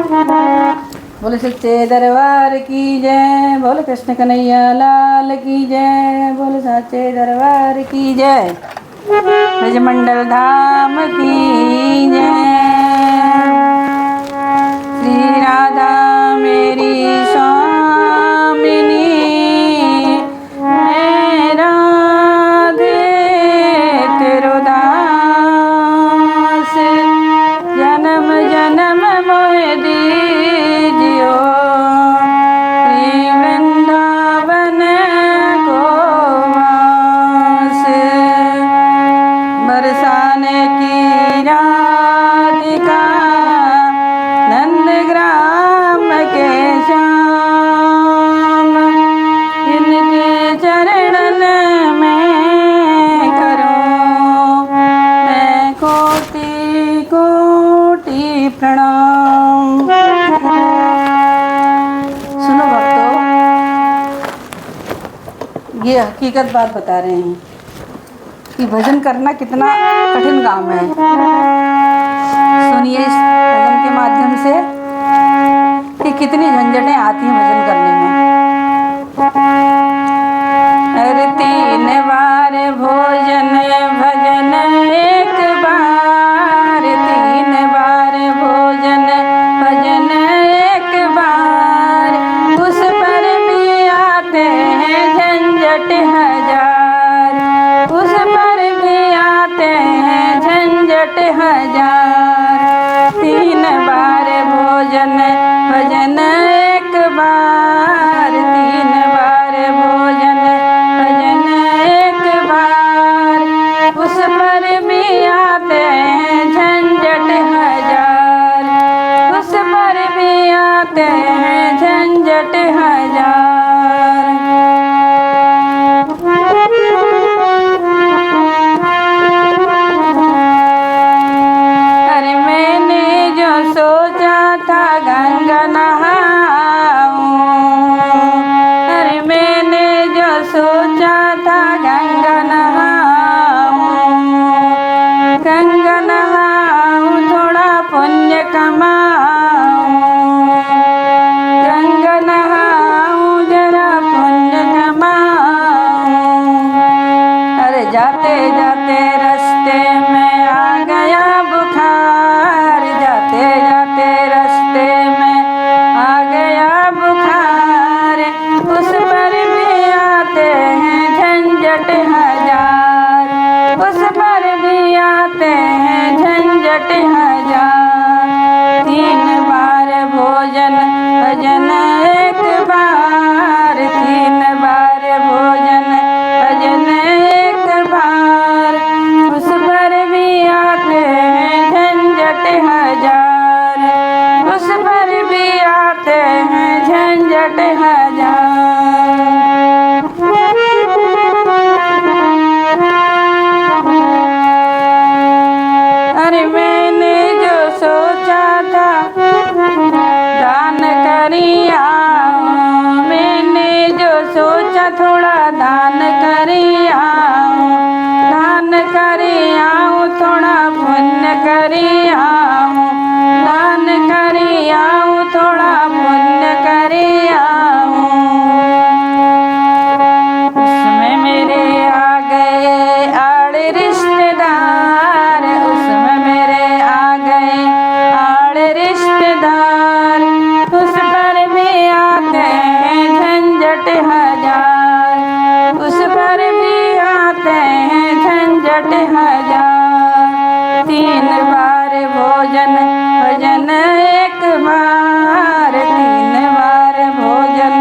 बोले सच्चे दरबार की जय, बोले कृष्ण कन्हैया लाल की जय, बोले सच्चे दरबार की जय, ब्रजमंडल धाम की जय। श्री राधा मेरी स्वामिनी, मैं राधे तेरो दास, जन्म जन्म मोहि दीजियो, श्री वृंदावन को वास। बरसाने की राधिका नंदग्राम के श्याम, इनके चरणन में करूं मैं कोटि कोटि प्रणाम। सुनो भक्तों, ये हकीकत बात बता रहे हैं कि भजन करना कितना कठिन काम है। सुनिए इस भजन के माध्यम से कि कितनी झंझटें आती हैं भजन करने में। अरे 3 बार भोजन भजन एक बार, 3 बार भोजन भजन एक बार, उस पर भी आते हैं झंझट हजार, उस पर भी आते हैं झंझट हजार। 3 बार भोजन भजन एक बार, 3 बार भोजन भजन एक बार, उस पर भी आते हैं झंझट हजार, उस पर भी आते हैं झंझट हजार। अरे मैंने जो सोचा था गंगा नहाऊं, अरे मैंने जो सोचा था गंगा नहाऊं, गंगा नहाऊं थोड़ा पुण्य कमाऊं, गंगा नहाऊं जरा पुण्य कमाऊं। अरे जाते जाते रास्ते में आ गया बुखार, जाते जाते रास्ते में आ गया बुखार, उस पर भी आते हैं झंझट हजार, उस पर भी आते हैं झंझट हजार। 3 बार भोजन भजन एक बार, 3 बार भोजन भजन एक बार, उस पर भी आते हैं झंझट हजार, उस पर भी आते हैं झंझट हजार। अरे मैंने जो सोचा था दान करिया, मैंने जो सोचा थोड़ा दान करिया, दान करिया थोड़ा पुण्य करिया, दान करिया थोड़ा पुण्य करिया। उसमें मेरे आ गए आड़ रिश्तेदार, उसमें मेरे आ गए आड़ रिश्तेदार, उस पर भी आते हैं झंझट हजार, उस पर भी आते हैं झंझट हजार। 3 बार भोजन भजन एक बार, 3 बार भोजन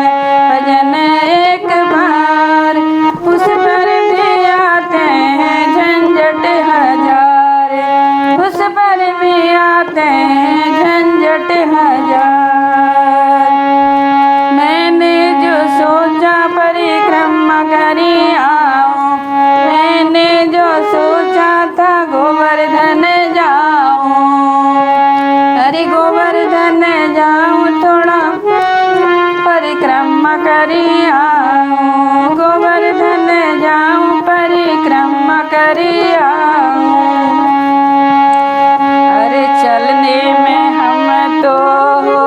भजन एक बार, उस पर भी आते हैं झंझट हजार, उस पर भी आते हैं झंझट हजार। मैंने जो सोचा परिक्रमा करी आऊं, मैंने जो सोचा था गोवर्धन जाऊं, अरे गोवर्धन जाऊं थोड़ा परिक्रमा करी आऊं, गोवर्धन जाऊं परिक्रमा करी आऊं। अरे चलने में हम तो हो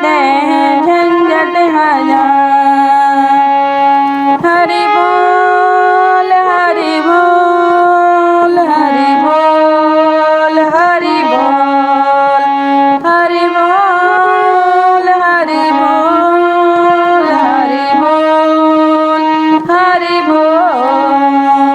देह